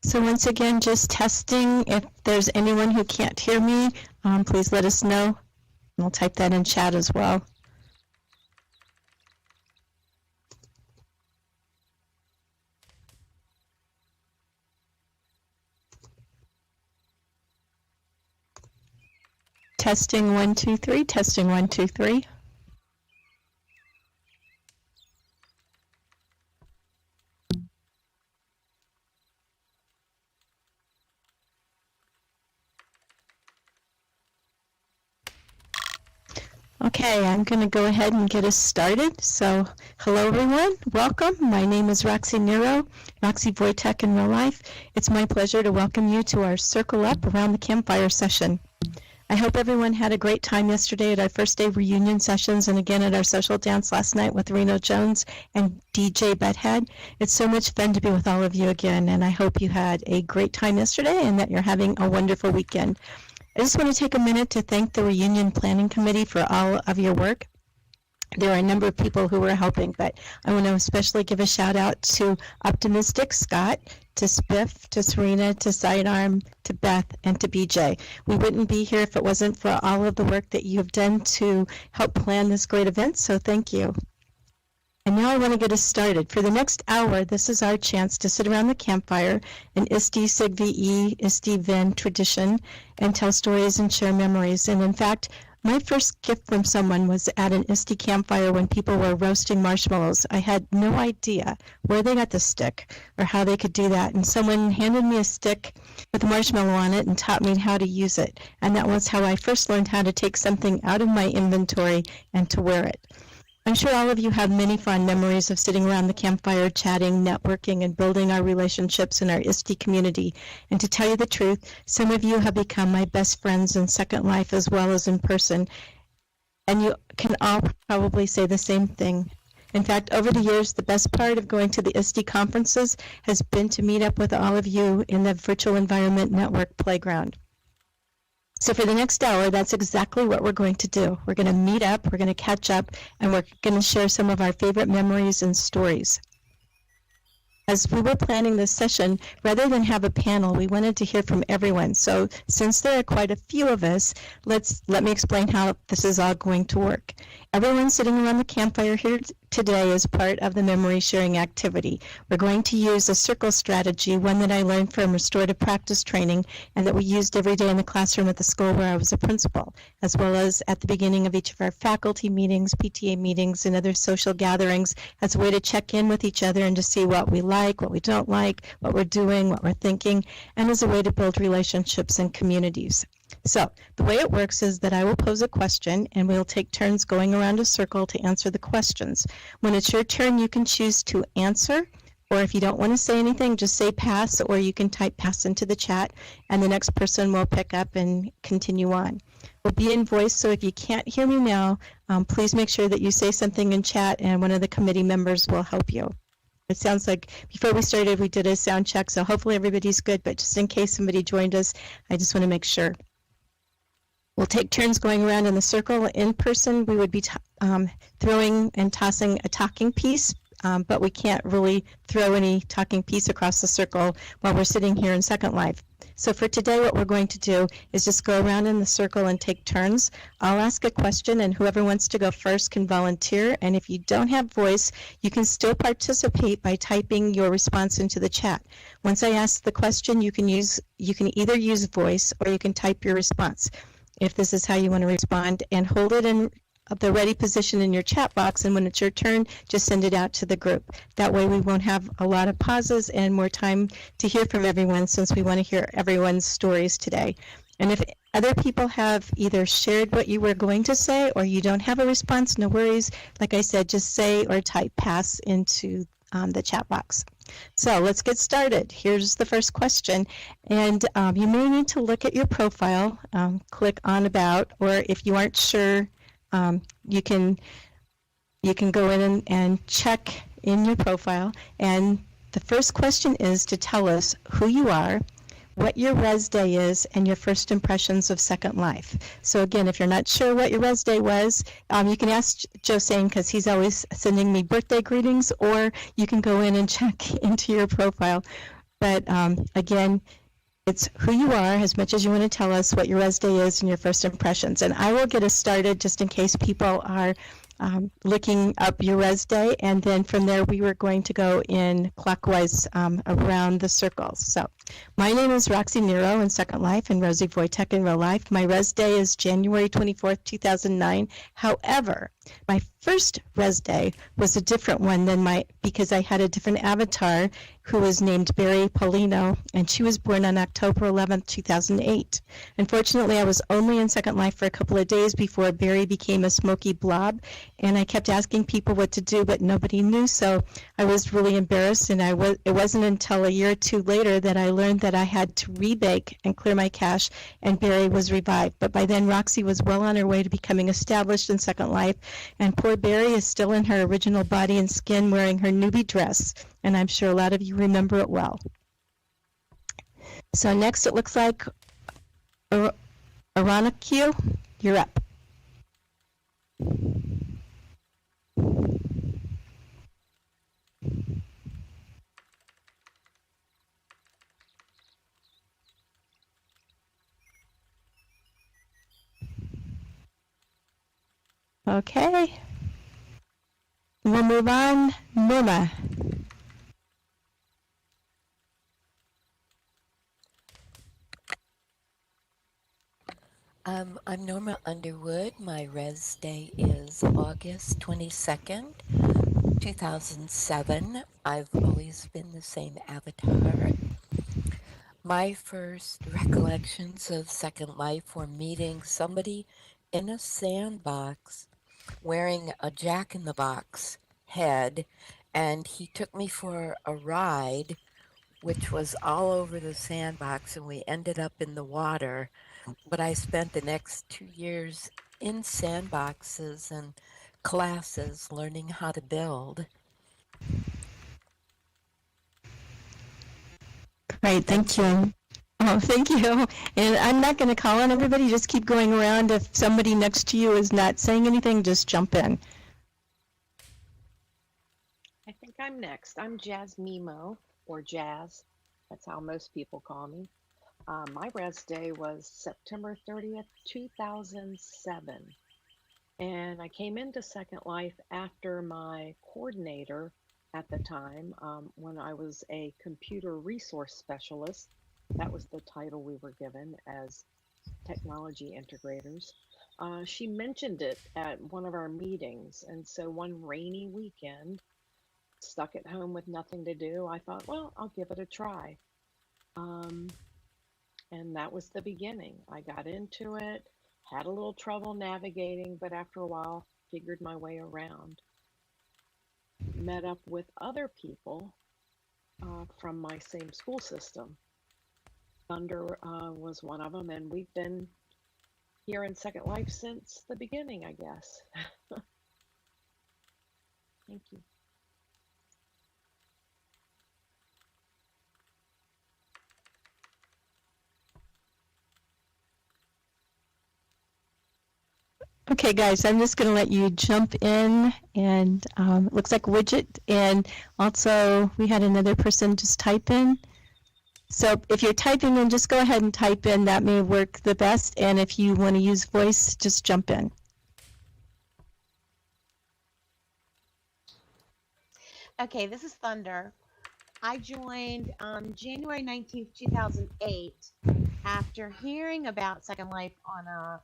So once again, just testing. If there's anyone who can't hear me, please let us know. And I'll type that in chat as well. Testing 1, 2, 3. Testing 1, 2, 3. Okay, I'm going to go ahead and get us started. So, hello everyone, welcome. My name is Roxie Neiro, Roxie Wojtek in real life. It's my pleasure to welcome you to our Circle Up Around the Campfire session. I hope everyone had a great time yesterday at our first day reunion sessions and again at our social dance last night with Reno Jones and DJ Butthead. It's so much fun to be with all of you again, and I hope you had a great time yesterday and that you're having a wonderful weekend. I just want to take a minute to thank the Reunion Planning Committee for all of your work. There are a number of people who were helping, but I want to especially give a shout out to Optimistic Scott, to Spiff, to Serena, to Sidearm, to Beth, and to BJ. We wouldn't be here if it wasn't for all of the work that you've done to help plan this great event, so thank you. And now I want to get us started. For the next hour, this is our chance to sit around the campfire in ISTE Sig VE, ISTE VEN tradition and tell stories and share memories. And in fact, my first gift from someone was at an ISTE campfire when people were roasting marshmallows. I had no idea where they got the stick or how they could do that. And someone handed me a stick with a marshmallow on it and taught me how to use it. And that was how I first learned how to take something out of my inventory and to wear it. I'm sure all of you have many fond memories of sitting around the campfire, chatting, networking, and building our relationships in our ISTE community. And to tell you the truth, some of you have become my best friends in Second Life as well as in person. And you can all probably say the same thing. In fact, over the years, the best part of going to the ISTE conferences has been to meet up with all of you in the Virtual Environment Network playground. So for the next hour, that's exactly what we're going to do. We're going to meet up, we're going to catch up, and we're going to share some of our favorite memories and stories. As we were planning this session, rather than have a panel, we wanted to hear from everyone. So since there are quite a few of us, let me explain how this is all going to work. Everyone sitting around the campfire here today is part of the memory sharing activity. We're going to use a circle strategy, one that I learned from restorative practice training and that we used every day in the classroom at the school where I was a principal, as well as at the beginning of each of our faculty meetings, PTA meetings, and other social gatherings as a way to check in with each other and to see what we like, what we don't like, what we're doing, what we're thinking, and as a way to build relationships and communities. So the way it works is that I will pose a question and we'll take turns going around a circle to answer the questions. When it's your turn, you can choose to answer, or if you don't want to say anything, just say pass, or you can type pass into the chat and the next person will pick up and continue on. We'll be in voice, so if you can't hear me now, please make sure that you say something in chat and one of the committee members will help you. It sounds like before we started, we did a sound check, so hopefully everybody's good, but just in case somebody joined us, I just want to make sure. We'll take turns going around in the circle. In person, we would be throwing and tossing a talking piece but we can't really throw any talking piece across the circle while we're sitting here in Second Life. So for today, what we're going to do is just go around in the circle and take turns. I'll ask a question, and whoever wants to go first can volunteer. And if you don't have voice, you can still participate by typing your response into the chat. Once I ask the question, you can either use voice or you can type your response. If this is how you want to respond, and hold it in the ready position in your chat box, and when it's your turn, just send it out to the group. That way we won't have a lot of pauses and more time to hear from everyone, since we want to hear everyone's stories today. And if other people have either shared what you were going to say or you don't have a response, no worries. Like I said, just say or type pass into the chat box. So let's get started. Here's the first question, and you may need to look at your profile, click on About, or if you aren't sure, you can go in and check in your profile. And the first question is to tell us who you are, what your res day is, and your first impressions of Second Life. So again, if you're not sure what your res day was, you can ask Josane, because he's always sending me birthday greetings, or you can go in and check into your profile. But again, it's who you are as much as you want to tell us what your res day is and your first impressions. And I will get us started just in case people are looking up your res day, and then from there we were going to go in clockwise around the circles. So my name is Roxie Neiro in Second Life and Rosie Wojtek in real life. My res day is January 24th, 2009. However, my first res day was a different one than because I had a different avatar who was named Barry Paulino, and she was born on October 11th, 2008. Unfortunately, I was only in Second Life for a couple of days before Barry became a smoky blob, and I kept asking people what to do, but nobody knew, so I was really embarrassed, and it wasn't until a year or two later that I learned that I had to rebake and clear my cache, and Barry was revived. But by then, Roxie was well on her way to becoming established in Second Life, and poor Barry is still in her original body and skin wearing her newbie dress, and I'm sure a lot of you remember it well. So next it looks like Aranakio, you're up. Okay. We'll move on. Norma. I'm Norma Underwood. My res day is August 22nd, 2007. I've always been the same avatar. My first recollections of Second Life were meeting somebody in a sandbox wearing a jack-in-the-box head, and he took me for a ride, which was all over the sandbox, and we ended up in the water. But I spent the next 2 years in sandboxes and classes learning how to build. Great, thank That's it. you. Oh, thank you. And I'm not going to call on everybody. Just keep going around. If somebody next to you is not saying anything, just jump in. I think I'm next. I'm Jazz Mimo, or Jazz. That's how most people call me. My res day was September 30th, 2007. And I came into Second Life after my coordinator at the time, when I was a computer resource specialist. That was the title we were given as technology integrators. She mentioned it at one of our meetings. And so one rainy weekend, stuck at home with nothing to do, I thought, well, I'll give it a try. And that was the beginning. I got into it, had a little trouble navigating, but after a while, figured my way around. Met up with other people from my same school system. Thunder was one of them, and we've been here in Second Life since the beginning, I guess. Thank you. Okay, guys, I'm just going to let you jump in, and it looks like widget, and also we had another person just type in. So if you're typing in, just go ahead and type in. That may work the best, and if you want to use voice, just jump in. Okay, this is Thunder. I joined January 19th, 2008 after hearing about Second Life on a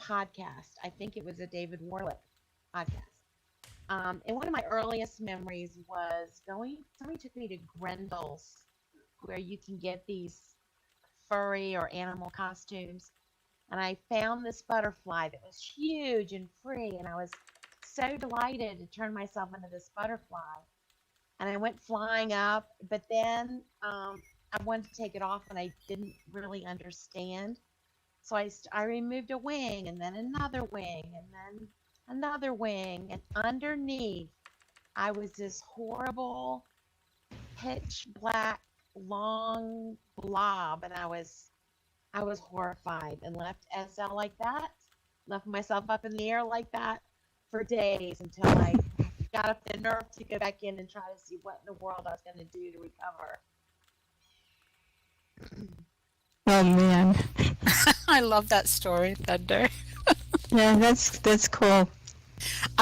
podcast. I think it was a David Warlick podcast. And one of my earliest memories was somebody took me to Grendel's, where you can get these furry or animal costumes. And I found this butterfly that was huge and free. And I was so delighted to turn myself into this butterfly. And I went flying up, but then I wanted to take it off and I didn't really understand. So I removed a wing and then another wing and then another wing. And underneath, I was this horrible, pitch black, long blob. And I was horrified and left SL like that, left myself up in the air like that for days until I got up the nerve to go back in and try to see what in the world I was going to do to recover. Oh, man. I love that story, Thunder. Yeah, that's cool.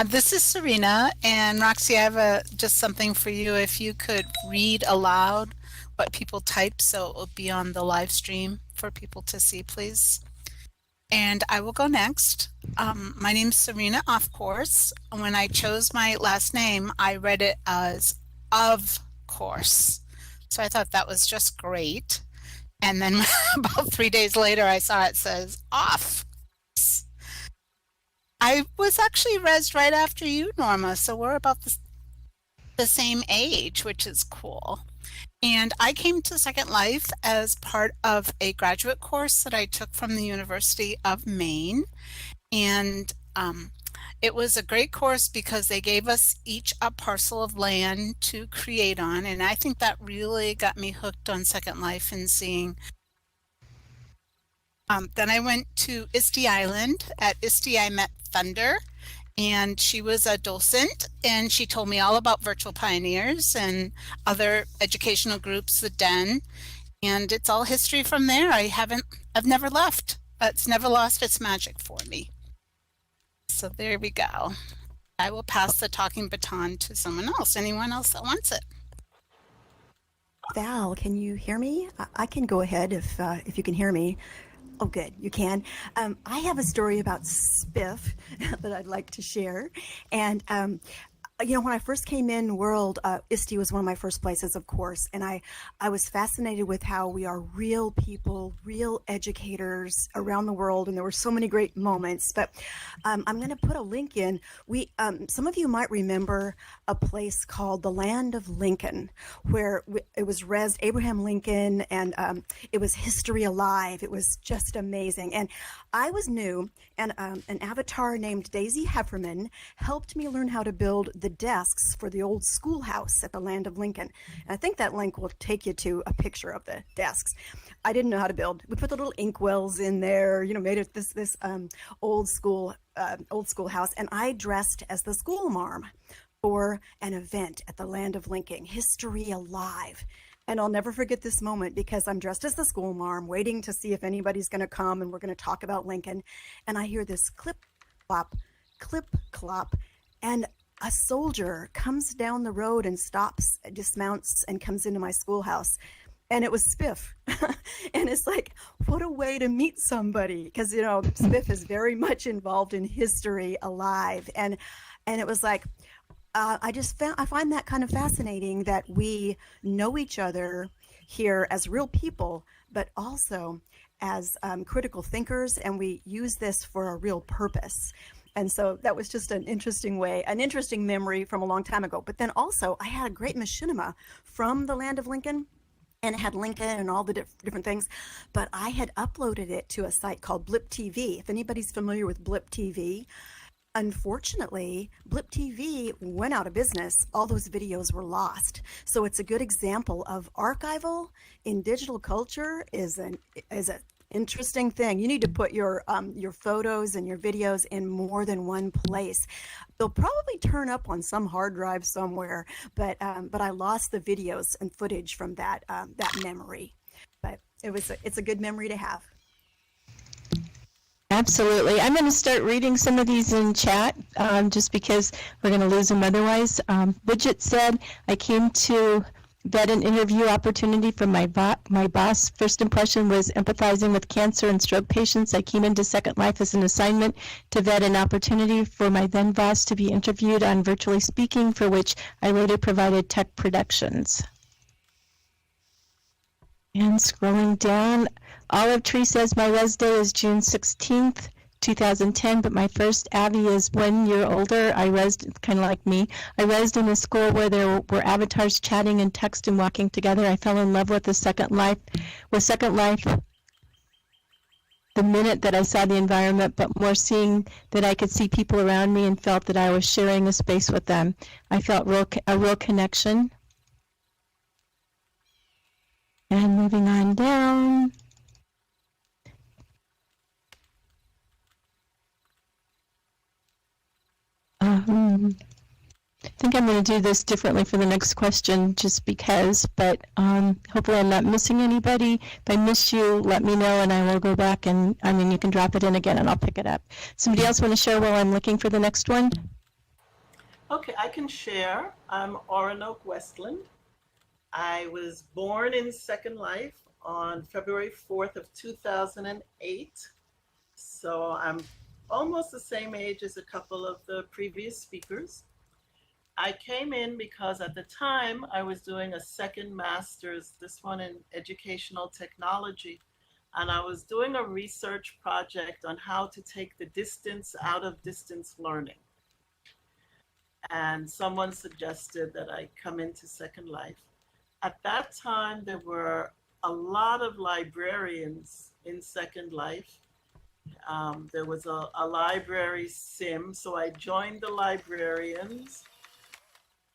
This is Serena, and Roxie, I have just something for you. If you could read aloud what people type, so it will be on the live stream for people to see, please. And I will go next. My name's Serena, of course. When I chose my last name, I read it as of course. So I thought that was just great. And then about 3 days later, I saw it says off. I was actually rezzed right after you, Norma, so we're about the same age, which is cool. And I came to Second Life as part of a graduate course that I took from the University of Maine. And it was a great course because they gave us each a parcel of land to create on. And I think that really got me hooked on Second Life and seeing. Then I went to ISTE Island. At ISTE, I met Thunder, and she was a docent, and she told me all about Virtual Pioneers and other educational groups, the Den, and it's all history from there. I've never left. It's never lost its magic for me. So there we go. I will pass the talking baton to someone else. Anyone else that wants it? Val, can you hear me? I can go ahead if you can hear me. Oh, good, you can. I have a story about Spiff that I'd like to share. And when I first came in world, ISTE was one of my first places, of course, and I was fascinated with how we are real people, real educators around the world, and there were so many great moments. But I'm going to put a link in. Some of you might remember a place called the Land of Lincoln, where it was rezzed Abraham Lincoln, and it was history alive. It was just amazing. And I was new, and an avatar named Daisy Hefferman helped me learn how to build the desks for the old schoolhouse at the Land of Lincoln. And I think that link will take you to a picture of the desks. I didn't know how to build. We put the little inkwells in there, made it this old school house. And I dressed as the school marm for an event at the Land of Lincoln, history alive. And I'll never forget this moment because I'm dressed as the school marm, waiting to see if anybody's going to come and we're going to talk about Lincoln. And I hear this clip, clop, and a soldier comes down the road and stops, dismounts, and comes into my schoolhouse. And it was Spiff. And it's like, what a way to meet somebody. Because, Spiff is very much involved in history alive. And it was like, I find that kind of fascinating that we know each other here as real people, but also as critical thinkers, and we use this for a real purpose. And so that was just an interesting memory from a long time ago. But then also I had a great machinima from the Land of Lincoln, and it had Lincoln and all the different things, but I had uploaded it to a site called Blip TV. If anybody's familiar with Blip TV, unfortunately, Blip TV went out of business. All those videos were lost. So it's a good example of archival in digital culture is an interesting thing. You need to put your photos and your videos in more than one place. They'll probably turn up on some hard drive somewhere, but I lost the videos and footage from that memory. But it's a good memory to have. Absolutely. I'm going to start reading some of these in chat just because we're going to lose them otherwise. Bridget said, I came to vet an interview opportunity from my boss. First impression was empathizing with cancer and stroke patients. I came into Second Life as an assignment to vet an opportunity for my then boss to be interviewed on virtually speaking, for which I later provided tech productions. And scrolling down, Olive Tree says my res day is June 16th, 2010, but my first Abby is 1 year older. I resed, kind of like me, I resed in a school where there were avatars chatting and text and walking together. I fell in love with Second Life the minute that I saw the environment, but more seeing that I could see people around me and felt that I was sharing a space with them. I felt a real connection. And moving on down. I think I'm going to do this differently for the next question just because, but hopefully I'm not missing anybody. If I miss you, let me know and I will go back and, you can drop it in again and I'll pick it up. Somebody else want to share while I'm looking for the next one? Okay, I can share. I'm Oronoke Westland. I was born in Second Life on February 4th of 2008. So I'm almost the same age as a couple of the previous speakers. I came in because at the time I was doing a second master's, this one in educational technology, and I was doing a research project on how to take the distance out of distance learning. And someone suggested that I come into Second Life. At that time, there were a lot of librarians in Second Life. There was a library sim, so I joined the librarians.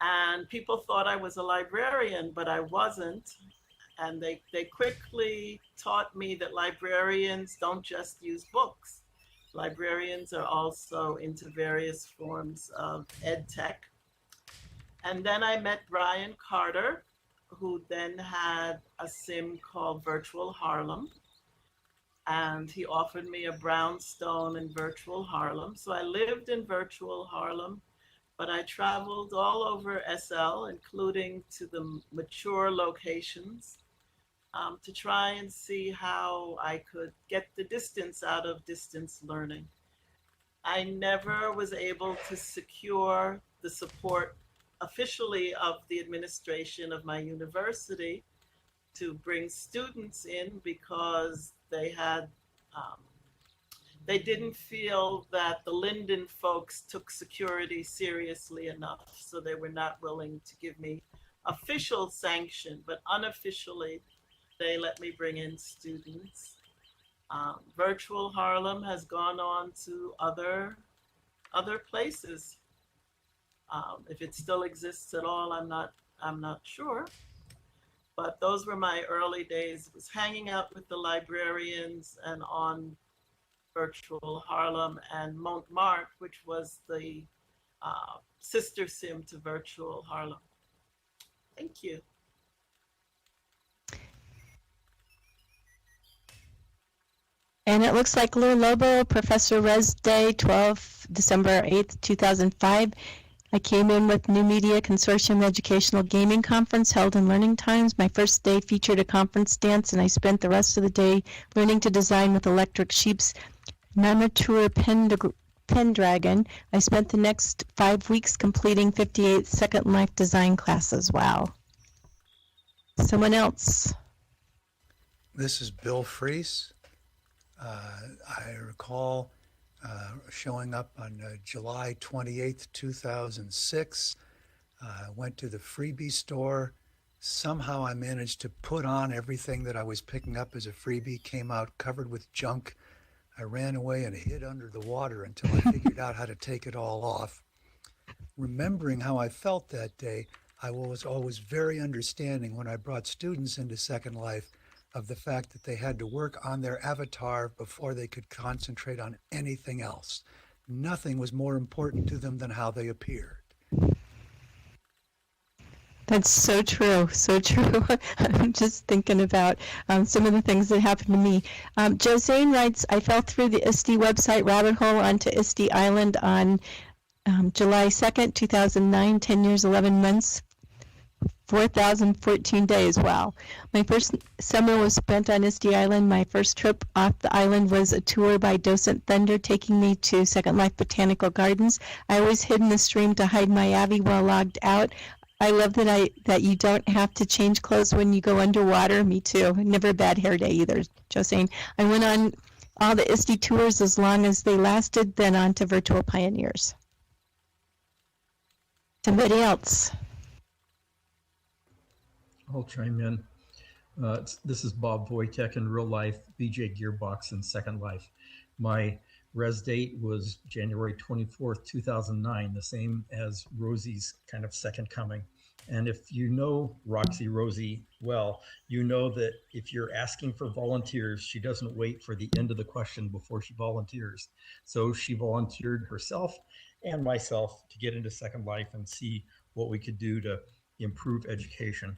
And people thought I was a librarian, but I wasn't. And they quickly taught me that librarians don't just use books. Librarians are also into various forms of ed tech. And then I met Brian Carter, who then had a sim called Virtual Harlem. And he offered me a brownstone in Virtual Harlem. So I lived in Virtual Harlem, but I traveled all over SL, including to the mature locations, to try and see how I could get the distance out of distance learning. I never was able to secure the support officially of the administration of my university to bring students in because they had, they didn't feel that the Linden folks took security seriously enough. So they were not willing to give me official sanction, but unofficially, they let me bring in students. Virtual Harlem has gone on to other places. If it still exists at all, I'm not sure. But those were my early days. It was hanging out with the librarians and on Virtual Harlem and Montmartre, which was the sister sim to Virtual Harlem. Thank you. And it looks like Lou Lobo, Professor Res Day, December 8th, 2005. I came in with New Media Consortium Educational Gaming Conference held in Learning Times. My first day featured a conference dance, and I spent the rest of the day learning to design with Electric Sheep's Namatur Pendragon. I spent the next 5 weeks completing 58 Second Life design classes. Wow. Someone else. This is Bill Freese. I recall showing up on July 28th, 2006. Went to the freebie store. Somehow I managed to put on everything that I was picking up as a freebie, came out covered with junk. I ran away and hid under the water until I figured out how to take it all off. Remembering how I felt that day, I was always very understanding when I brought students into Second Life. of the fact that they had to work on their avatar before they could concentrate on anything else. Nothing was more important to them than how they appeared. That's so true, so true. I'm just thinking about some of the things that happened to me. Josine writes, I fell through the ISTE website rabbit hole onto ISTE Island on July 2nd, 2009, 10 years, 11 months, 4,014 days. Wow. My first summer was spent on ISTE Island. My first trip off the island was a tour by Docent Thunder taking me to Second Life Botanical Gardens. I always hid in the stream to hide my Abby while logged out. I love that you don't have to change clothes when you go underwater. Me too. Never a bad hair day either, Josine. I went on all the ISTE tours as long as they lasted, then on to Virtual Pioneers. Somebody else. I'll chime in. This is Bob Wojtek in real life, BJ Gearbox in Second Life. My res date was January 24th, 2009, the same as Rosie's kind of second coming. And if you know Rosie well, you know that if you're asking for volunteers, she doesn't wait for the end of the question before she volunteers. So she volunteered herself and myself to get into Second Life and see what we could do to improve education.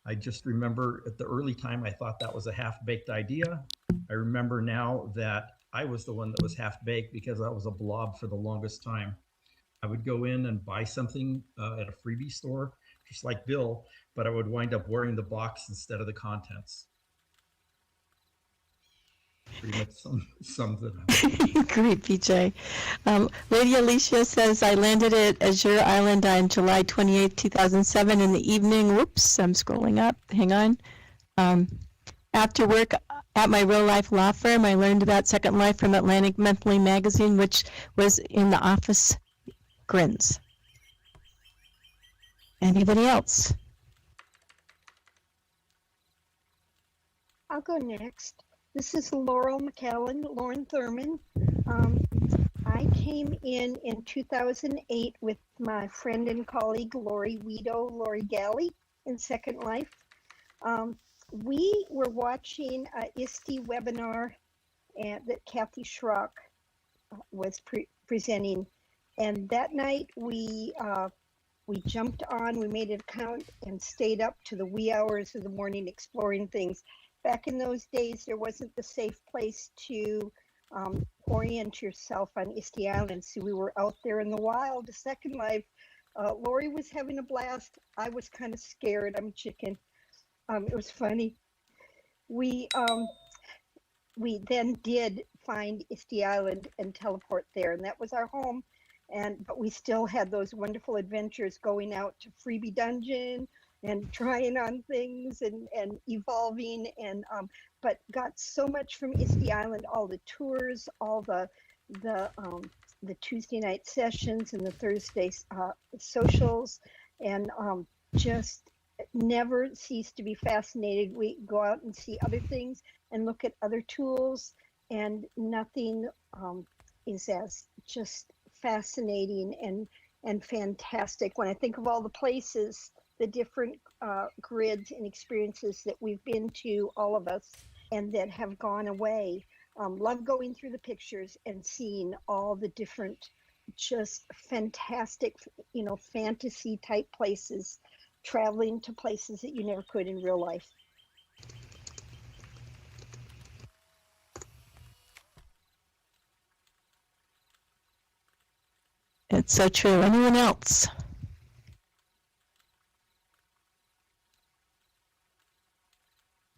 I just remember at the early time, I thought that was a half-baked idea. I remember now that I was the one that was half-baked because I was a blob for the longest time. I would go in and buy something at a freebie store, just like Bill, but I would wind up wearing the box instead of the contents. Pretty much sums it up. Great, PJ. Lady Alicia says, I landed at Azure Island on July 28th, 2007 in the evening. Whoops, I'm scrolling up. Hang on. After work at my real life law firm, I learned about Second Life from Atlantic Monthly magazine, which was in the office. Grins. Anybody else? I'll go next. This is Laurel McAllen, Lauren Thurman. I came in 2008 with my friend and colleague Lori Galley in Second Life. We were watching a ISTE webinar that Kathy Schrock was presenting, and that night we jumped on, we made an account and stayed up to the wee hours of the morning exploring things. Back in those days, there wasn't the safe place to orient yourself on ISTE Island, so we were out there in the wild. The Second Life, Lori was having a blast. I was kind of scared. I'm a chicken. It was funny. We then did find ISTE Island and teleport there, and that was our home. But we still had those wonderful adventures going out to Freebie Dungeon and trying on things and evolving, and but got so much from ISTE Island, all the tours, all the Tuesday night sessions and the Thursday socials, and just never cease to be fascinated. We go out and see other things and look at other tools, and nothing is as just fascinating and fantastic. When I think of all the places, the different grids and experiences that we've been to, all of us, and that have gone away, love going through the pictures and seeing all the different just fantastic, fantasy type places, traveling to places that you never could in real life. It's so true. Anyone else?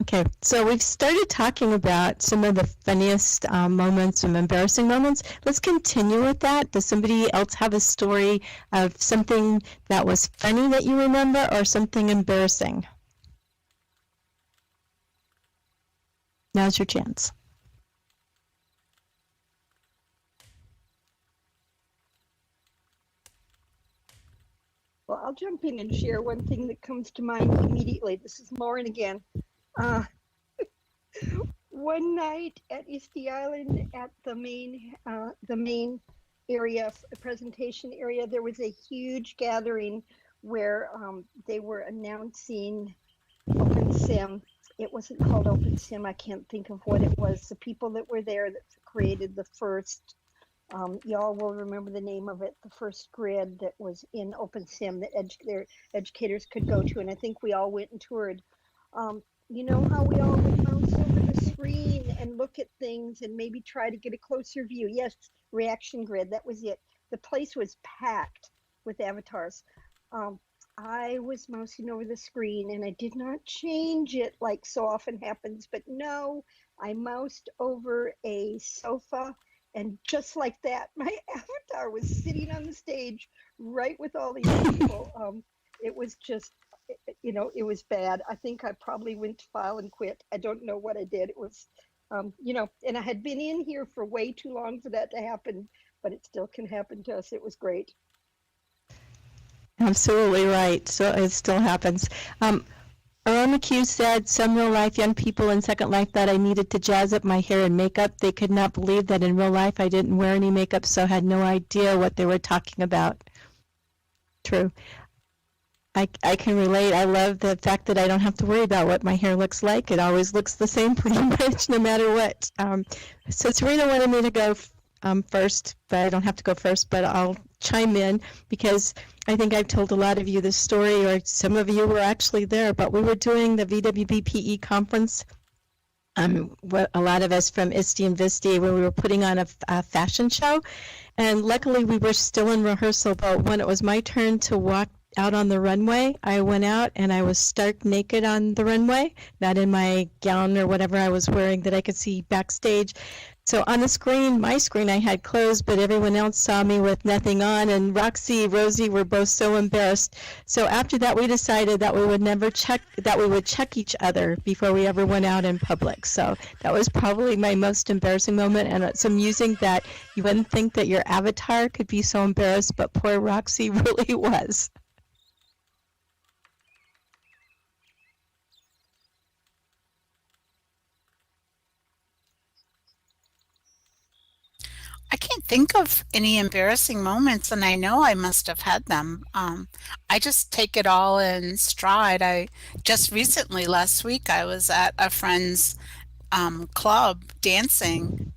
Okay, so we've started talking about some of the funniest moments, some embarrassing moments. Let's continue with that. Does somebody else have a story of something that was funny that you remember, or something embarrassing? Now's your chance. Well, I'll jump in and share one thing that comes to mind immediately. This is Lauren again. One night at ISTE Island, at the main area, presentation area, there was a huge gathering where they were announcing OpenSim, it wasn't called OpenSim. I can't think of what it was. The people that were there that created the first, y'all will remember the name of it, the first grid that was in OpenSim that their educators could go to. And I think we all went and toured. You know how we all would mouse over the screen and look at things and maybe try to get a closer view. Yes, reaction grid, that was it. The place was packed with avatars. I was mousing over the screen and I did not change it like so often happens, but no, I moused over a sofa and just like that, my avatar was sitting on the stage right with all these people. It was just, you know, it was bad. I think I probably went to file and quit. I don't know what I did. It was, you know, and I had been in here for way too long for that to happen, but it still can happen to us. It was great. Absolutely right. So it still happens. Earl McHugh said, some real life young people in Second Life thought I needed to jazz up my hair and makeup. They could not believe that in real life I didn't wear any makeup, so had no idea what they were talking about. True. I can relate. I love the fact that I don't have to worry about what my hair looks like. It always looks the same pretty much no matter what. So Serena wanted me to go first, but I don't have to go first, but I'll chime in because I think I've told a lot of you this story, or some of you were actually there, but we were doing the VWBPE conference, a lot of us from ISTE and VISTE, where we were putting on a fashion show, and luckily we were still in rehearsal, but when it was my turn to walk out on the runway, I went out and I was stark naked on the runway, not in my gown or whatever I was wearing that I could see backstage. So on the screen, my screen, I had clothes, but everyone else saw me with nothing on, and Roxie, Rosie were both so embarrassed. So after that, we decided that we would check each other before we ever went out in public. So that was probably my most embarrassing moment, and it's amusing that you wouldn't think that your avatar could be so embarrassed, but poor Roxie really was. I can't think of any embarrassing moments, and I know I must have had them. I just take it all in stride. I just recently, last week, I was at a friend's club dancing,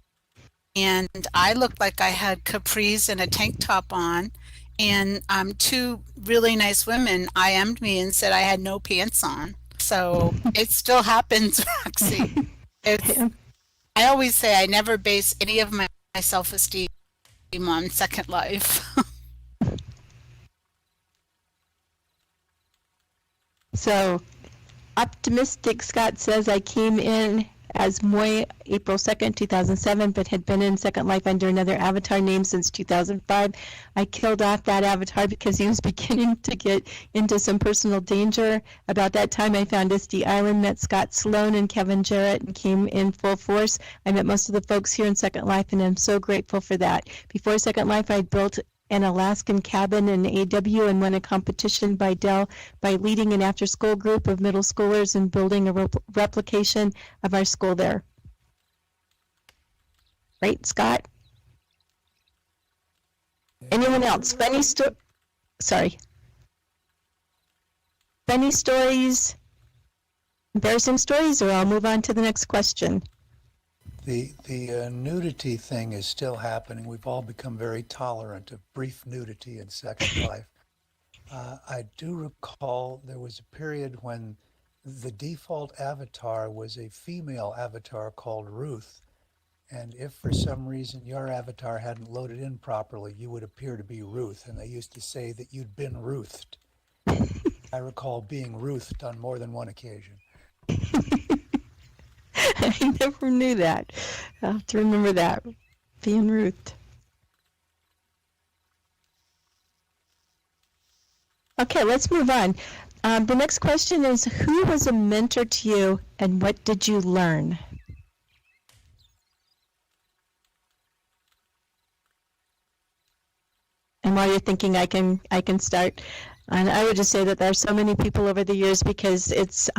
and I looked like I had capris and a tank top on, and two really nice women IM'd me and said I had no pants on. So it still happens, Roxie. I always say I never base any of my self-esteem on Second Life. So Optimistic Scott says, I came in as Moy April 2nd, 2007, but had been in Second Life under another avatar name since 2005. I killed off that avatar because he was beginning to get into some personal danger. About that time, I found ISTE Island, met Scott Sloan and Kevin Jarrett, and came in full force. I met most of the folks here in Second Life, and I'm so grateful for that. Before Second Life, I built an Alaskan cabin in AW and won a competition by Dell by leading an after-school group of middle schoolers and building a replication of our school there. Right, Scott? Anyone else? Funny stories, embarrassing stories, or I'll move on to the next question. The nudity thing is still happening. We've all become very tolerant of brief nudity in Second Life. I do recall there was a period when the default avatar was a female avatar called Ruth. And if for some reason your avatar hadn't loaded in properly, you would appear to be Ruth. And they used to say that you'd been Ruthed. I recall being Ruthed on more than one occasion. I never knew that. I'll have to remember that, being Ruth. Okay, let's move on. The next question is, who was a mentor to you and what did you learn? And while you're thinking, I can start. And I would just say that there are so many people over the years because it's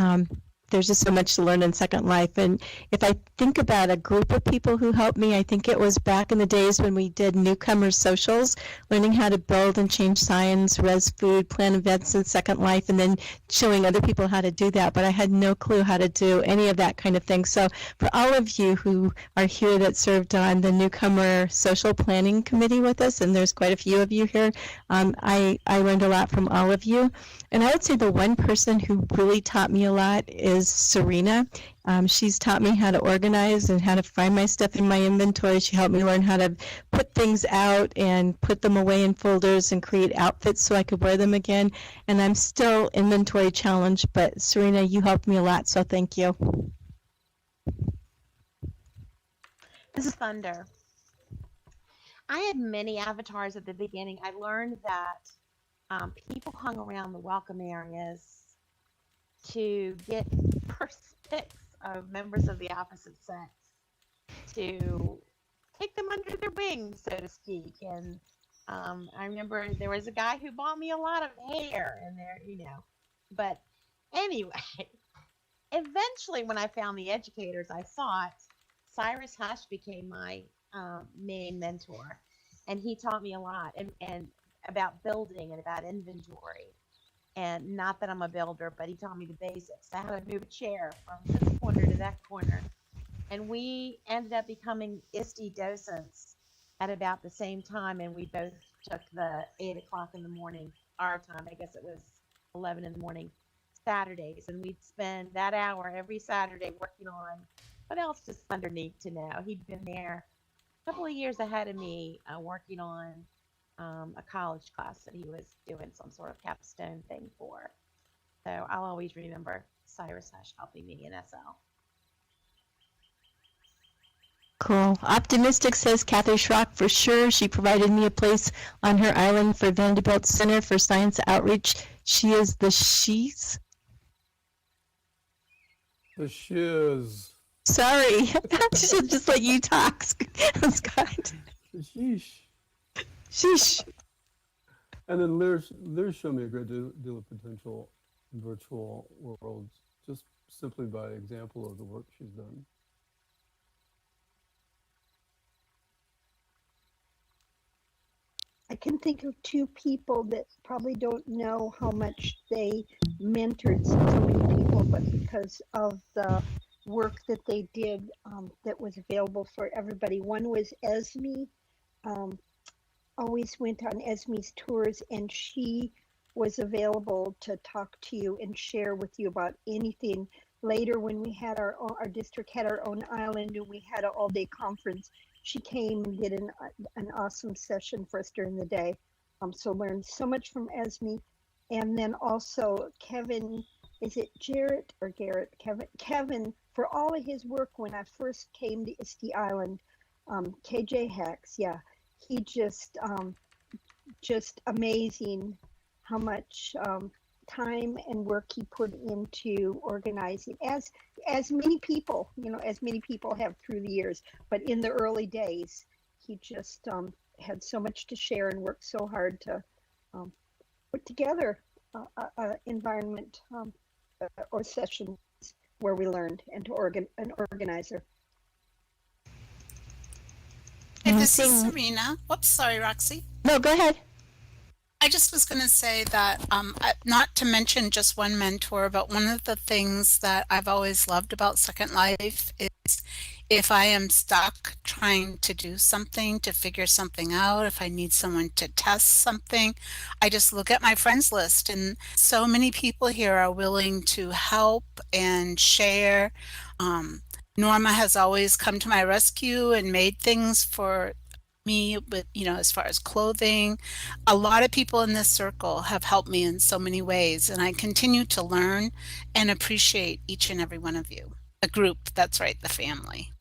there's just so much to learn in Second Life. And if I think about a group of people who helped me, I think it was back in the days when we did newcomer socials, learning how to build and change signs, res food, plan events in Second Life, and then showing other people how to do that. But I had no clue how to do any of that kind of thing. So for all of you who are here that served on the newcomer social planning committee with us, and there's quite a few of you here, I learned a lot from all of you. And I would say the one person who really taught me a lot is Serena. She's taught me how to organize and how to find my stuff in my inventory. She helped me learn how to put things out and put them away in folders and create outfits so I could wear them again. And I'm still inventory challenged, but Serena, you helped me a lot, so thank you. This is Thunder. I had many avatars at the beginning. I learned that people hung around the welcome areas to get first picks of members of the opposite sex, to take them under their wing, so to speak. And I remember there was a guy who bought me a lot of hair, and But anyway, eventually, when I found the educators I sought, Cyrus Hush became my main mentor, and he taught me a lot and about building and about inventory. And not that I'm a builder, but he taught me the basics, how to move a chair from this corner to that corner. And we ended up becoming ISTE docents at about the same time, and we both took the 8 o'clock in the morning, our time, I guess it was 11 in the morning, Saturdays, and we'd spend that hour every Saturday working on what else does Thunder need to know. He'd been there a couple of years ahead of me, working on a college class that he was doing some sort of capstone thing for. So I'll always remember Cyrus Hush helping me in SL. Cool. Optimistic says Kathy Schrock for sure. She provided me a place on her island for Vanderbilt Center for Science Outreach. She is the she's. The shiz. Sorry. She'll just let you talk, Scott. The sheesh. Sheesh. And then Lyra's shown me a great deal of potential in virtual worlds, just simply by example of the work she's done. I can think of two people that probably don't know how much they mentored so many people, but because of the work that they did that was available for everybody. One was Esme, always went on Esme's tours, and she was available to talk to you and share with you about anything. Later, when we had our district had our own island and we had an all-day conference, she came and did an awesome session for us during the day. So learned so much from Esme. And then also Kevin, is it Jarrett or Garrett? Kevin, for all of his work when I first came to ISTE Island, KJ Hex, yeah, he just amazing how much time and work he put into organizing, as many people, as many people have through the years. But in the early days, he just had so much to share and worked so hard to put together an environment or sessions where we learned, and to an organizer. Hey, this is Serena. Whoops, sorry, Roxie. No, go ahead. I just was going to say that, not to mention just one mentor, but one of the things that I've always loved about Second Life is if I am stuck trying to do something, to figure something out, if I need someone to test something, I just look at my friends list, and so many people here are willing to help and share. Norma has always come to my rescue and made things for me, with as far as clothing. A lot of people in this circle have helped me in so many ways, and I continue to learn and appreciate each and every one of you. The group, that's right, the family.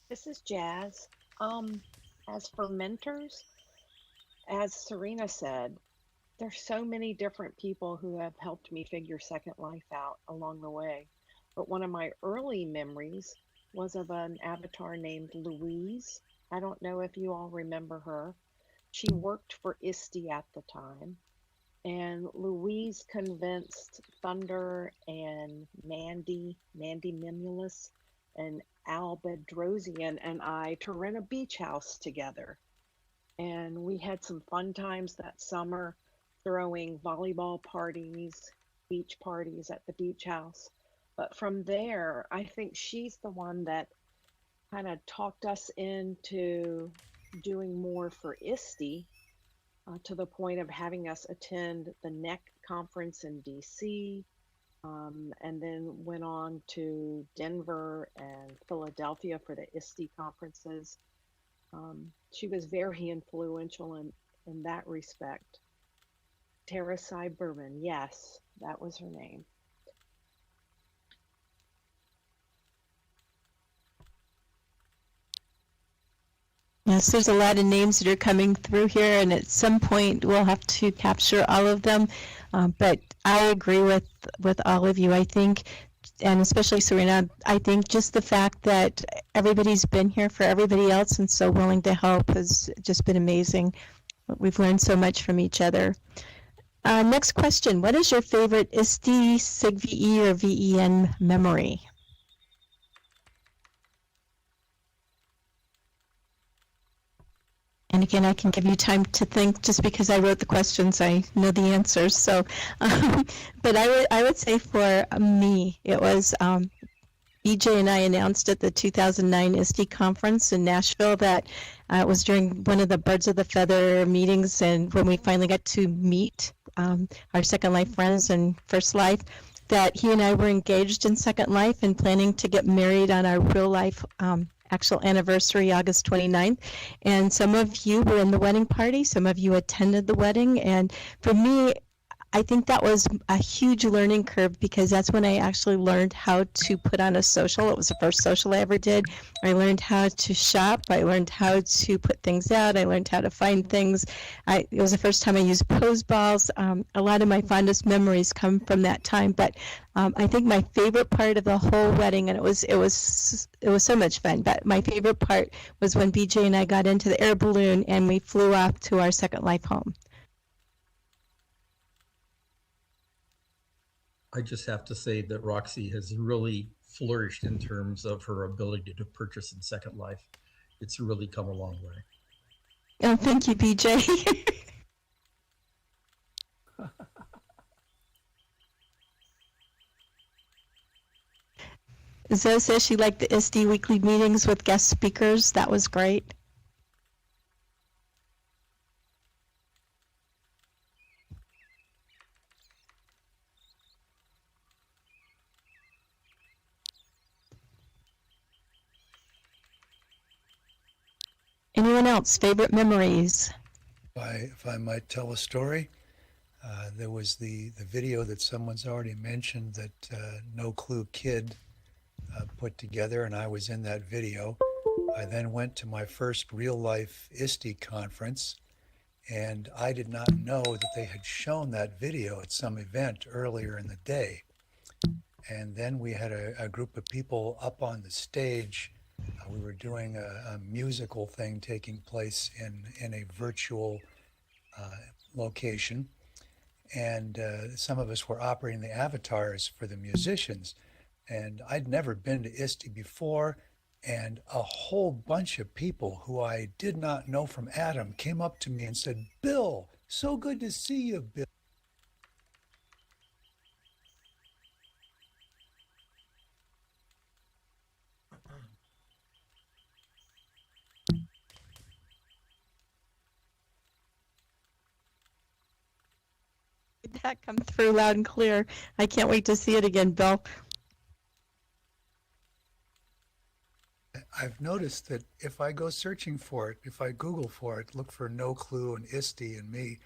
This is Jazz. As for mentors, as Serena said, there's so many different people who have helped me figure Second Life out along the way. But one of my early memories was of an avatar named Louise. I don't know if you all remember her, She worked for ISTE at the time, and Louise convinced Thunder and Mandy Mimulus, and Al Bedrosian and I to rent a beach house together. And we had some fun times that summer throwing volleyball parties, beach parties at the beach house. But from there, I think she's the one that kind of talked us into doing more for ISTE, to the point of having us attend the NEC conference in DC, and then went on to Denver and Philadelphia for the ISTE conferences. She was very influential in that respect. Tara Cyberman, yes, that was her name. Yes, there's a lot of names that are coming through here, and at some point we'll have to capture all of them. But I agree with all of you. I think, and especially Serena, I think just the fact that everybody's been here for everybody else and so willing to help has just been amazing. We've learned so much from each other. Next question, what is your favorite ISTE, SIG-VE, or VEN memory? And again, I can give you time to think. Just because I wrote the questions, I know the answers. So, but I would say for me, it was BJ and I announced at the 2009 ISTE conference in Nashville that it was during one of the Birds of the Feather meetings, and when we finally got to meet our Second Life friends and First Life, that he and I were engaged in Second Life and planning to get married on our real life actual anniversary, August 29th. And some of you were in the wedding party, some of you attended the wedding, and for me, I think that was a huge learning curve, because that's when I actually learned how to put on a social. It was the first social I ever did. I learned how to shop. I learned how to put things out. I learned how to find things. It was the first time I used pose balls. A lot of my fondest memories come from that time. But I think my favorite part of the whole wedding, and it was so much fun, but my favorite part was when BJ and I got into the air balloon and we flew off to our Second Life home. I just have to say that Roxie has really flourished in terms of her ability to purchase in Second Life. It's really come a long way. Oh, thank you, BJ. Zoe says she liked the ISTE weekly meetings with guest speakers. That was great. Anyone else? Favorite memories? If I might tell a story, there was the video that someone's already mentioned that No Clue Kid put together, and I was in that video. I then went to my first real life ISTE conference, and I did not know that they had shown that video at some event earlier in the day. And then we had a group of people up on the stage. We were doing a musical thing taking place in a virtual location. And some of us were operating the avatars for the musicians. And I'd never been to ISTE before. And a whole bunch of people who I did not know from Adam came up to me and said, "Bill, so good to see you, Bill." That come through loud and clear. I can't wait to see it again, Bill. I've noticed that if I go searching for it, if I Google for it, look for No Clue and ISTE and me,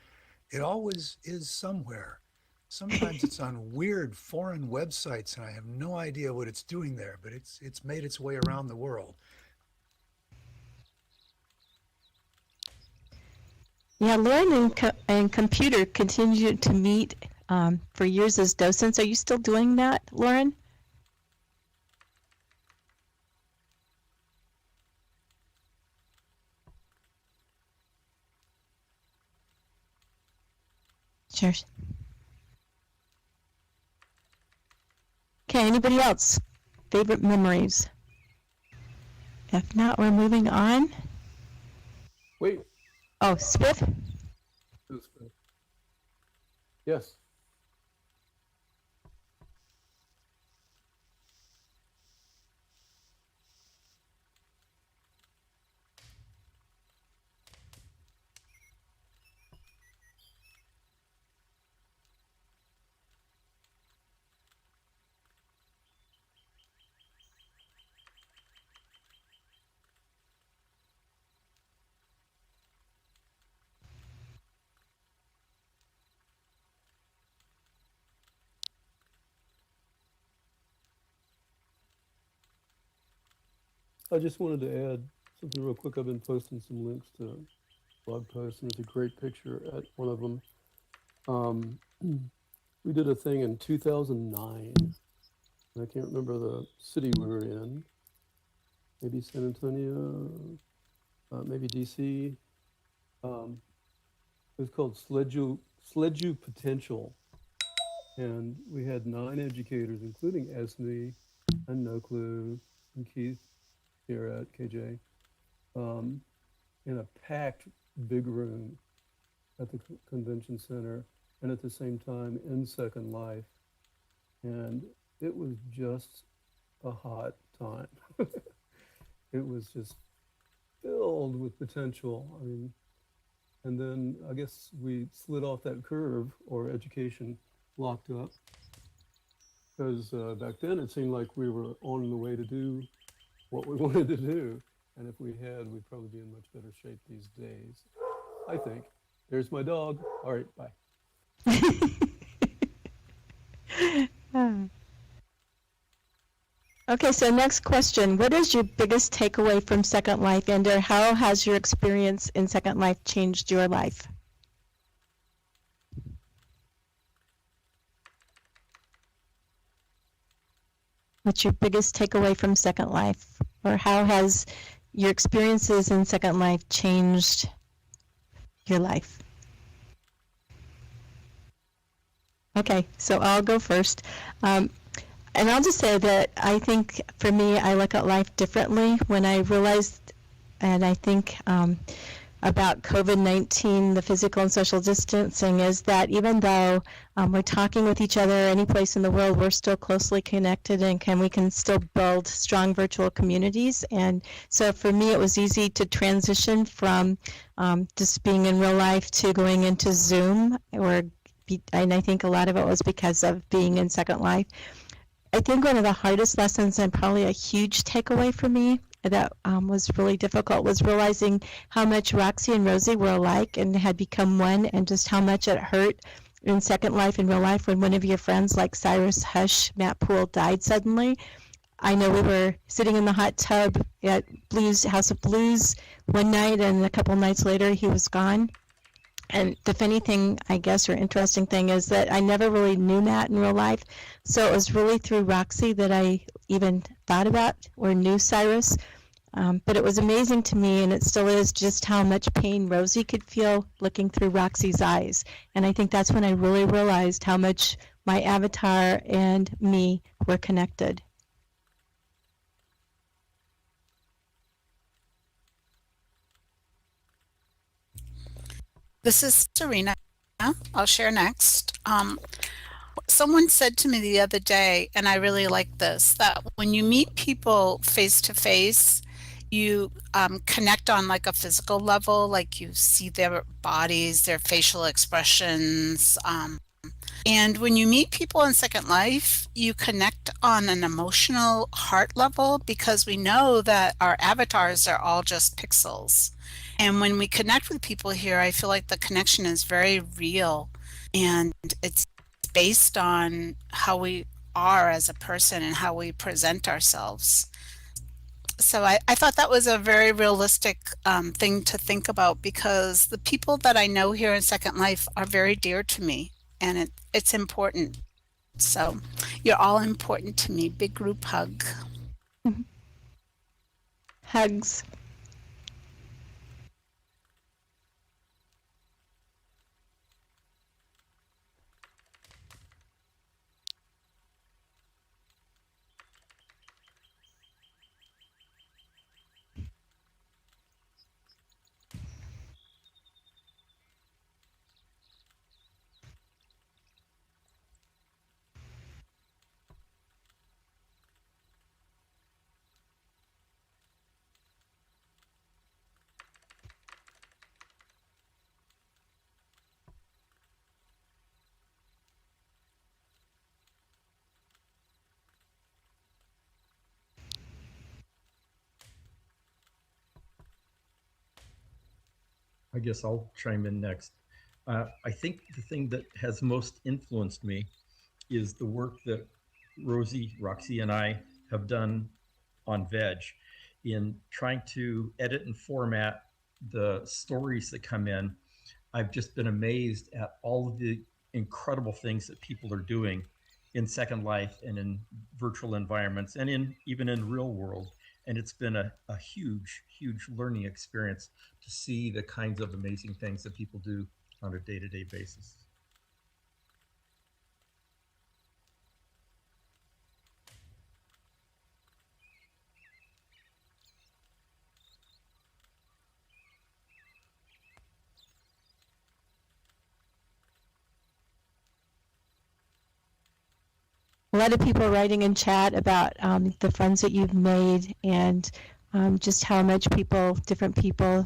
it always is somewhere. Sometimes it's on weird foreign websites and I have no idea what it's doing there, but it's made its way around the world. Yeah, Lauren and Computer continue to meet for years as docents. Are you still doing that, Lauren? Sure. Okay, anybody else? Favorite memories? If not, we're moving on. Wait. Oh, Smith? Yes. I just wanted to add something real quick. I've been posting some links to blog posts, and there's a great picture at one of them. We did a thing in 2009. I can't remember the city we were in. Maybe San Antonio, maybe DC. It was called Sledge Potential. And we had 9 educators, including Esme and No Clue and Keith here at KJ, in a packed big room at the convention center, and at the same time in Second Life. And it was just a hot time. It was just filled with potential. I mean, and then I guess we slid off that curve, or education locked up, because back then it seemed like we were on the way to do what we wanted to do. And if we had, we'd probably be in much better shape these days, I think. There's my dog. All right, bye. Okay, so next question. What is your biggest takeaway from Second Life, and or how has your experience in Second Life changed your life? What's your biggest takeaway from Second Life, or how has your experiences in Second Life changed your life? Okay, so I'll go first. And I'll just say that I think for me, I look at life differently when I realized, and I think about COVID-19, the physical and social distancing, is that even though we're talking with each other any place in the world, we're still closely connected, and we can still build strong virtual communities. And so for me, it was easy to transition from just being in real life to going into Zoom, and I think a lot of it was because of being in Second Life. I think one of the hardest lessons, and probably a huge takeaway for me that was really difficult, was realizing how much Roxie and Rosie were alike and had become one, and just how much it hurt in Second Life and real life when one of your friends, like Cyrus Hush, Matt Poole, died suddenly. I know we were sitting in the hot tub at House of Blues one night, and a couple nights later he was gone. And the funny thing, I guess, or interesting thing, is that I never really knew Matt in real life. So it was really through Roxie that I even thought about or knew Cyrus. But it was amazing to me, and it still is, just how much pain Rosie could feel looking through Roxie's eyes. And I think that's when I really realized how much my avatar and me were connected. This is Serena. I'll share next. Someone said to me the other day, and I really like this, that when you meet people face to face, you connect on like a physical level, like you see their bodies, their facial expressions. And when you meet people in Second Life, you connect on an emotional heart level, because we know that our avatars are all just pixels. And when we connect with people here, I feel like the connection is very real, and it's based on how we are as a person and how we present ourselves. So I thought that was a very realistic thing to think about, because the people that I know here in Second Life are very dear to me, and it's important. So you're all important to me. Big group hug. Hugs. I guess I'll chime in next. I think the thing that has most influenced me is the work that Roxie, and I have done on Veg in trying to edit and format the stories that come in. I've just been amazed at all of the incredible things that people are doing in Second Life and in virtual environments and even in real world. And it's been a huge, huge learning experience to see the kinds of amazing things that people do on a day-to-day basis. A lot of people writing in chat about the friends that you've made and just how much different people,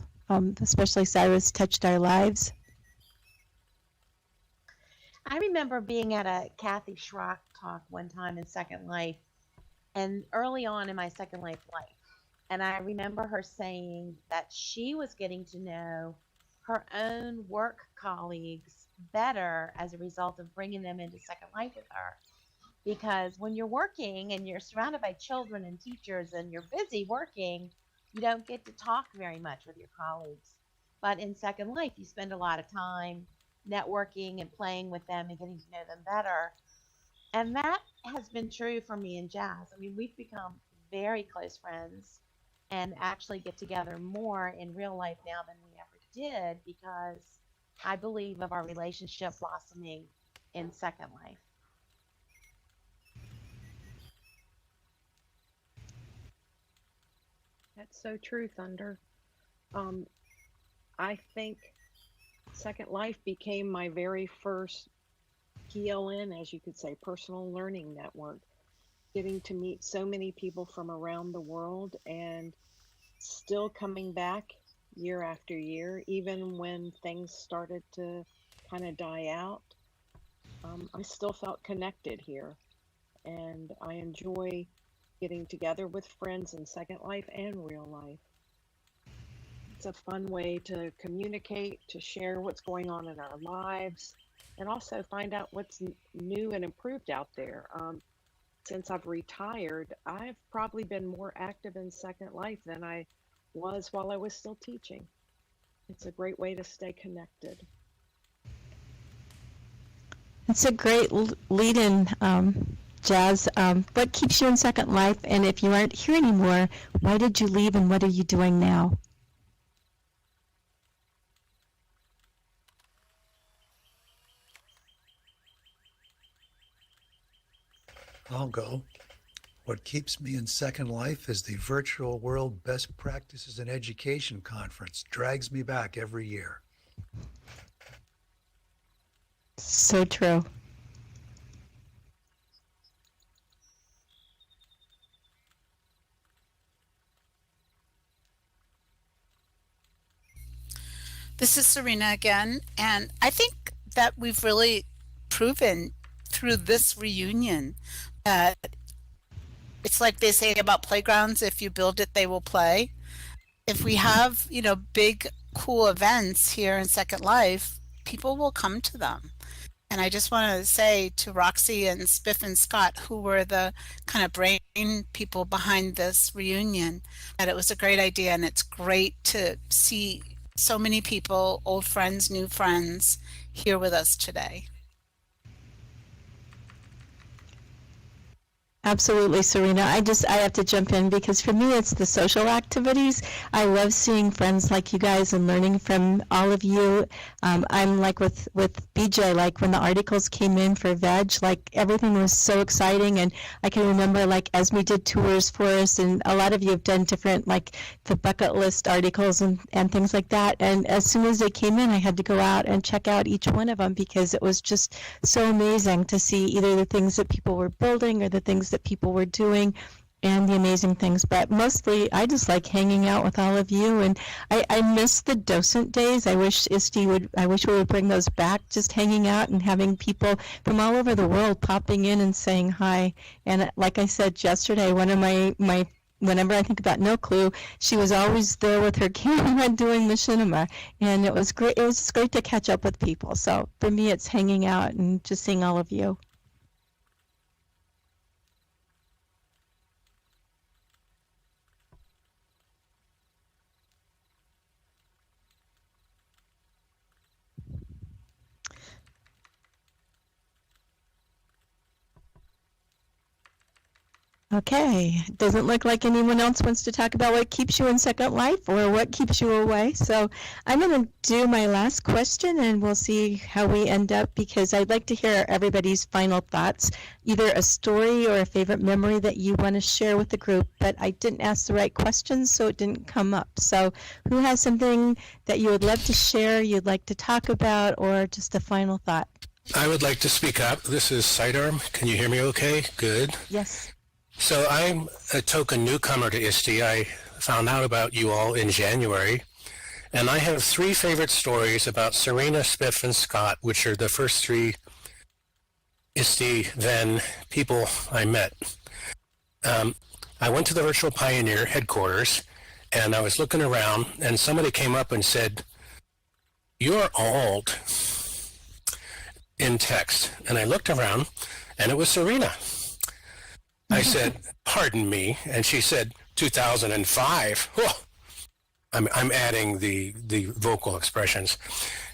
especially Cyrus, touched our lives. I remember being at a Kathy Schrock talk one time in Second Life, and early on in my Second Life life. And I remember her saying that she was getting to know her own work colleagues better as a result of bringing them into Second Life with her. Because when you're working and you're surrounded by children and teachers and you're busy working, you don't get to talk very much with your colleagues. But in Second Life, you spend a lot of time networking and playing with them and getting to know them better. And that has been true for me and Jazz. I mean, we've become very close friends and actually get together more in real life now than we ever did because I believe of our relationship blossoming in Second Life. That's so true, Thunder. I think Second Life became my very first PLN, as you could say, personal learning network. Getting to meet so many people from around the world and still coming back year after year, even when things started to kind of die out. I still felt connected here, and I enjoy getting together with friends in Second Life and real life. It's a fun way to communicate, to share what's going on in our lives, and also find out what's new and improved out there. Since I've retired, I've probably been more active in Second Life than I was while I was still teaching. It's a great way to stay connected. It's a great lead-in, Jazz. What keeps you in Second Life? And if you aren't here anymore, why did you leave and what are you doing now? I'll go. What keeps me in Second Life is the Virtual World Best Practices in Education Conference. Drags me back every year. So true. This is Serena again, and I think that we've really proven through this reunion that it's like they say about playgrounds, if you build it, they will play. If we have, big, cool events here in Second Life, people will come to them. And I just want to say to Roxie and Spiff and Scott, who were the kind of brain people behind this reunion, that it was a great idea, and it's great to see so many people, old friends, new friends, here with us today. Absolutely, Serena. I have to jump in because for me it's the social activities. I love seeing friends like you guys and learning from all of you. I'm like with BJ, like when the articles came in for Veg, like everything was so exciting, and I can remember like Esme did tours for us, and a lot of you have done different like the bucket list articles and things like that. And as soon as they came in, I had to go out and check out each one of them because it was just so amazing to see either the things that people were building or the things that people were doing and the amazing things. But mostly I just like hanging out with all of you, and I miss the docent days. I wish we would bring those back, just hanging out and having people from all over the world popping in and saying hi. And like I said yesterday, one of my whenever I think about No Clue, she was always there with her camera doing machinima, and it was great. It was just great to catch up with people. So for me, it's hanging out and just seeing all of you. Okay, doesn't look like anyone else wants to talk about what keeps you in Second Life or what keeps you away. So I'm going to do my last question and we'll see how we end up, because I'd like to hear everybody's final thoughts, either a story or a favorite memory that you want to share with the group. But I didn't ask the right questions, so it didn't come up. So who has something that you would love to share, you'd like to talk about, or just a final thought? I would like to speak up. This is Sidearm. Can you hear me okay? Good. Yes. So I'm a token newcomer to ISTE. I found out about you all in January, and I have 3 favorite stories about Serena, Spiff, and Scott, which are the first 3 ISTE VEN people I met. I went to the Virtual Pioneer headquarters, and I was looking around, and somebody came up and said, "You're old," in text. And I looked around, and it was Serena. I said, "Pardon me," and she said, 2005. Whoa. I'm adding the vocal expressions.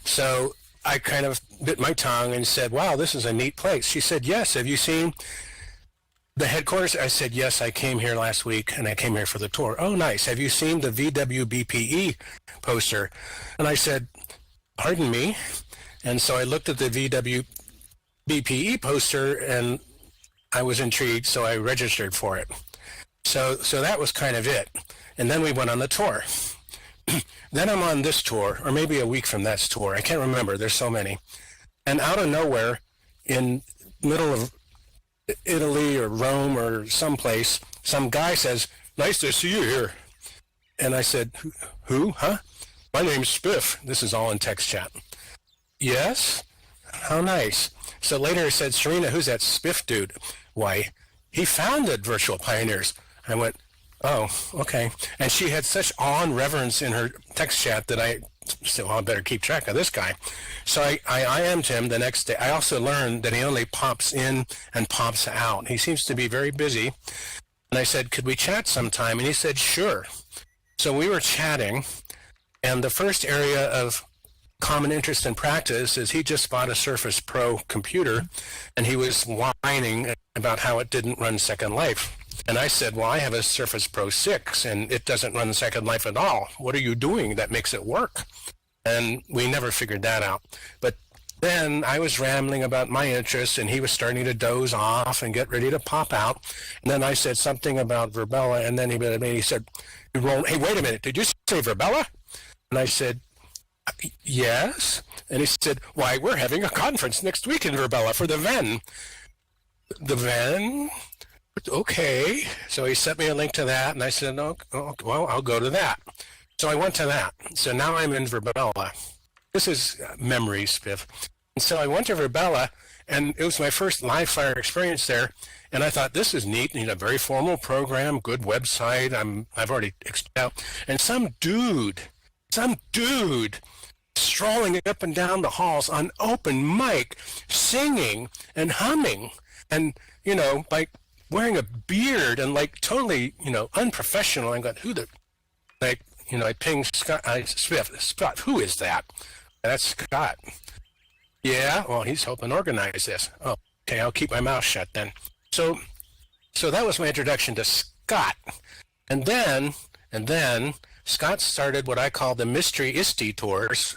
So I kind of bit my tongue and said, "Wow, this is a neat place." She said, "Yes, have you seen the headquarters?" I said, "Yes, I came here last week, and I came here for the tour." "Oh, nice. Have you seen the VWBPE poster?" And I said, "Pardon me?" And so I looked at the VWBPE poster, and I was intrigued, so I registered for it. So that was kind of it. And then we went on the tour. Then I'm on this tour, or maybe a week from that tour. I can't remember. There's so many. And out of nowhere, in middle of Italy or Rome or someplace, some guy says, "Nice to see you here." And I said, "Who? Huh? My name's Spiff." This is all in text chat. "Yes? How nice." So later I said, "Serena, who's that Spiff dude?" "Why, he founded Virtual Pioneers." I went, "Oh, okay." And she had such awe and reverence in her text chat that I said, "Well, I better keep track of this guy." So I IM'd him the next day. I also learned that he only pops in and pops out. He seems to be very busy. And I said, "Could we chat sometime?" And he said, "Sure." So we were chatting, and the first area of common interest and practice is he just bought a Surface Pro computer, and he was whining about how it didn't run Second Life. And I said, "Well, I have a Surface Pro 6, and it doesn't run Second Life at all. What are you doing that makes it work?" And we never figured that out. But then I was rambling about my interests, and he was starting to doze off and get ready to pop out. And then I said something about Verbella, and then he said, "Hey, wait a minute, did you say Verbella?" And I said, "Yes." And he said, "Why, we're having a conference next week in Verbella for the VEN." "The VEN? Okay." So he sent me a link to that, and I said, "Oh, well, I'll go to that." So I went to that. So now I'm in Verbella. This is memories, Spiff. And so I went to Verbella, and it was my first live fire experience there. And I thought, this is neat. You know, very formal program, good website. I've already out. And some dude strolling up and down the halls on open mic, singing and humming, and, you know, like wearing a beard and like totally, you know, unprofessional. I got, who the, like, you know, I pinged Scott, who is that? "That's Scott." "Yeah, well, he's helping organize this." "Oh, okay, I'll keep my mouth shut then." So that was my introduction to Scott. And then Scott started what I call the Mystery ISTE tours,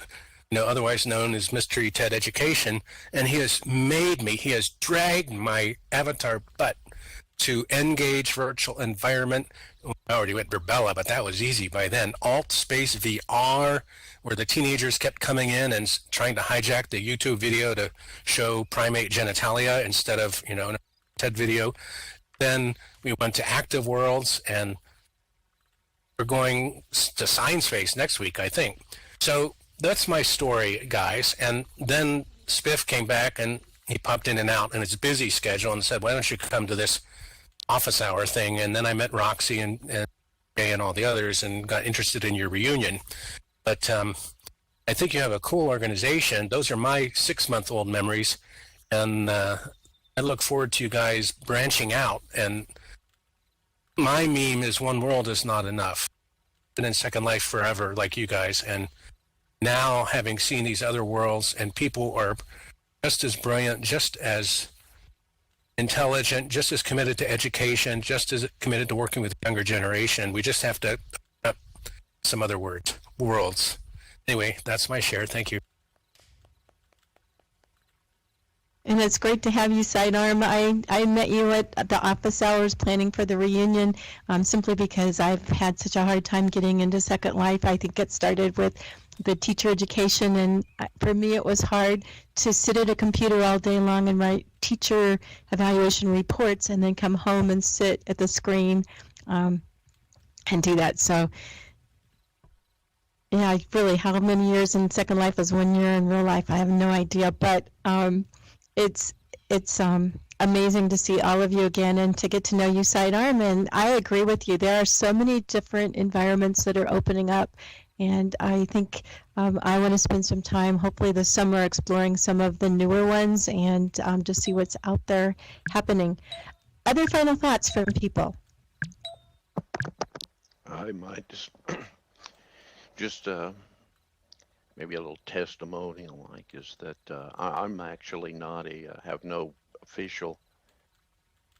you know, otherwise known as Mystery TED Education. And he has dragged my avatar butt to Engage Virtual Environment. I already went Verbella, but that was easy by then. Alt Space VR, where the teenagers kept coming in and trying to hijack the YouTube video to show primate genitalia instead of, you know, a TED video. Then we went to Active Worlds, and we're going to Science Space next week, I think. So that's my story, guys. And then Spiff came back, and he popped in and out in his busy schedule and said, "Why don't you come to this office hour thing, and then I met Roxie and Jay and all the others, and got interested in your reunion. But I think you have a cool organization. Those are my 6-month-old memories, and I look forward to you guys branching out. And my meme is one world is not enough. Been in Second Life forever, like you guys, and now having seen these other worlds, and people are just as brilliant, just as intelligent, just as committed to education, just as committed to working with the younger generation. We just have to put up some other worlds. Anyway, that's my share. Thank you. And it's great to have you, Sidearm. I met you at the office hours planning for the reunion simply because I've had such a hard time getting into Second Life. I think it started with the teacher education, and for me it was hard to sit at a computer all day long and write teacher evaluation reports and then come home and sit at the screen and do that. So yeah, really, how many years in Second Life is 1 year in real life? I have no idea, but it's amazing to see all of you again and to get to know you, Sidearm. And I agree with you. There are so many different environments that are opening up, and I think I want to spend some time, hopefully this summer, exploring some of the newer ones and just see what's out there happening. Other final thoughts from people? I might just maybe a little testimonial, like, is that I'm actually not have no official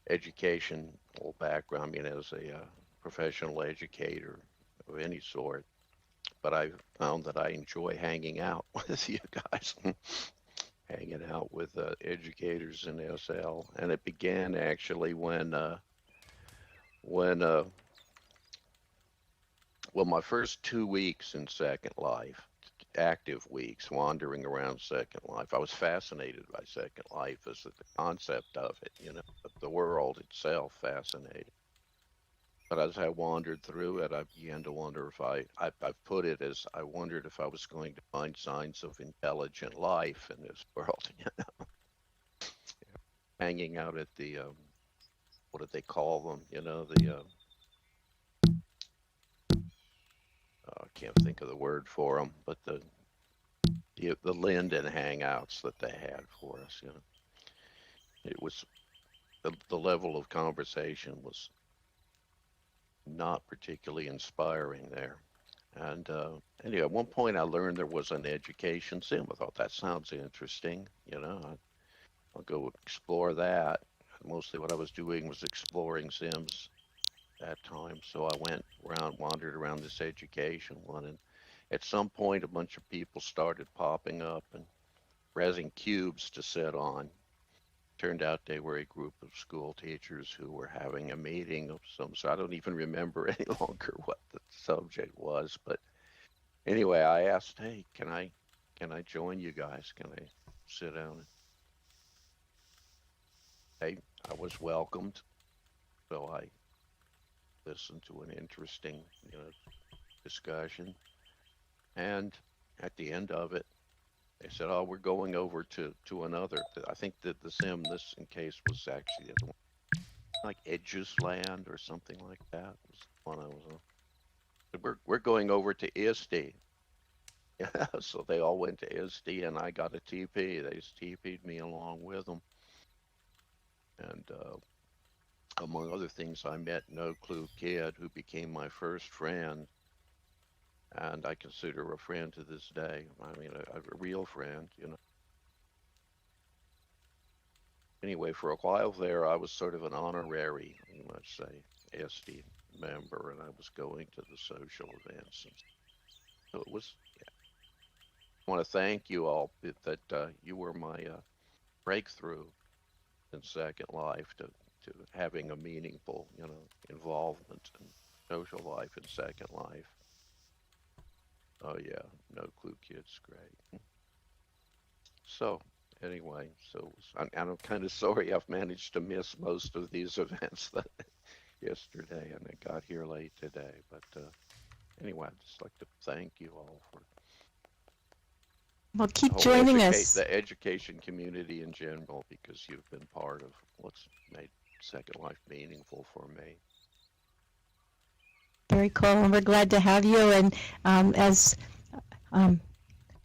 education or background, I mean, as a professional educator of any sort, but I found that I enjoy hanging out with you guys, hanging out with educators in SL, and it began actually when well, my first 2 weeks in Second Life, active weeks, wandering around Second Life, I was fascinated by Second Life as the concept of it, you know, the world itself fascinated. But as I wandered through it, I began to wonder if I've put it as, I wondered if I was going to find signs of intelligent life in this world, you know. Hanging out at the, what do they call them, you know, the, I can't think of the word for them, but the Linden hangouts that they had for us, you know, it was the level of conversation was not particularly inspiring there. And anyway, at one point I learned there was an education sim. I thought that sounds interesting, you know, I'll go explore that. Mostly what I was doing was exploring sims that time. So I went around, wandered around this education one, and at some point a bunch of people started popping up and raising cubes to sit on. Turned out they were a group of school teachers who were having a meeting of some sort. I don't even remember any longer what the subject was, but anyway, I asked, hey, can I join you guys? Can I sit down? I was welcomed, so I listened to an interesting, you know, discussion. And at the end of it, they said, oh, we're going over to another. I think that the sim, this in case, was actually the other one, like Edge's Land or something like that was the one I was on. We're going over to ISTE. Yeah, so they all went to ISTE, and I got a TP. They just TP'd me along with them. And among other things, I met No Clue Kid, who became my first friend, and I consider a friend to this day. I mean, a real friend, you know. Anyway, for a while there, I was sort of an honorary, you might say, ISTE member, and I was going to the social events. And so it was, yeah. I want to thank you all that you were my breakthrough in Second Life to having a meaningful, you know, involvement in social life in Second Life. Oh yeah, No Clue Kid's great. So anyway, I'm kind of sorry I've managed to miss most of these events that yesterday, and I got here late today. But anyway, I'd just like to thank you all for Well, keep joining us. The education community in general, because you've been part of what's made Second Life meaningful for me. Very cool, and we're glad to have you. And as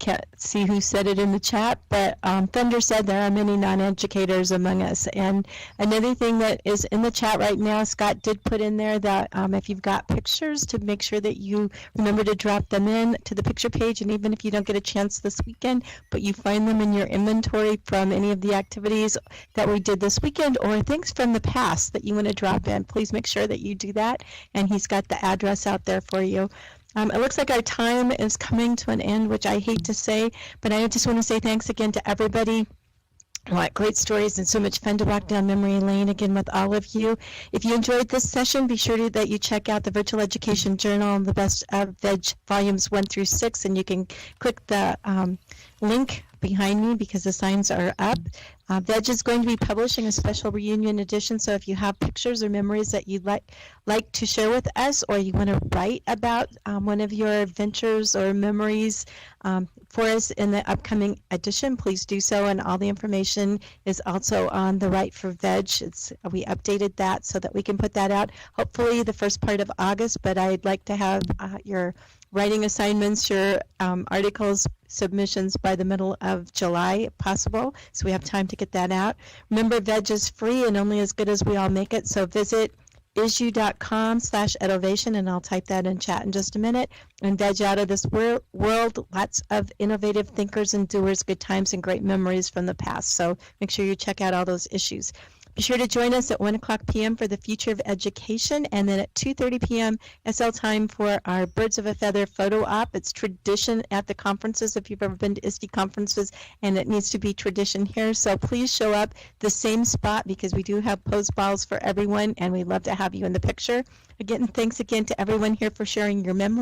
can't see who said it in the chat, but Thunder said there are many non-educators among us. And another thing that is in the chat right now, Scott did put in there that if you've got pictures, to make sure that you remember to drop them in to the picture page. And even if you don't get a chance this weekend, but you find them in your inventory from any of the activities that we did this weekend or things from the past that you want to drop in, please make sure that you do that. And he's got the address out there for you. It looks like our time is coming to an end, which I hate to say, but I just want to say thanks again to everybody. What great stories and so much fun to walk down memory lane again with all of you. If you enjoyed this session, be sure that you check out the Virtual Education Journal and the Best of Veg Volumes 1 through 6, and you can click the link behind me because the signs are up. Veg is going to be publishing a special reunion edition, so if you have pictures or memories that you'd like to share with us, or you want to write about one of your adventures or memories for us in the upcoming edition, please do so, and all the information is also on the Write for Veg. We updated that so that we can put that out hopefully the first part of August, but I'd like to have your writing assignments, your articles, submissions by the middle of July if possible, so we have time to get that out. Remember, Veg is free and only as good as we all make it, so visit issue.com/edovation, and I'll type that in chat in just a minute. And Veg out of this world, lots of innovative thinkers and doers, good times and great memories from the past, so make sure you check out all those issues. Be sure to join us at 1 o'clock p.m. for the Future of Education, and then at 2:30 p.m. SL time for our Birds of a Feather photo op. It's tradition at the conferences, if you've ever been to ISTE conferences, and it needs to be tradition here. So please show up the same spot because we do have pose balls for everyone, and we'd love to have you in the picture. Again, thanks again to everyone here for sharing your memories.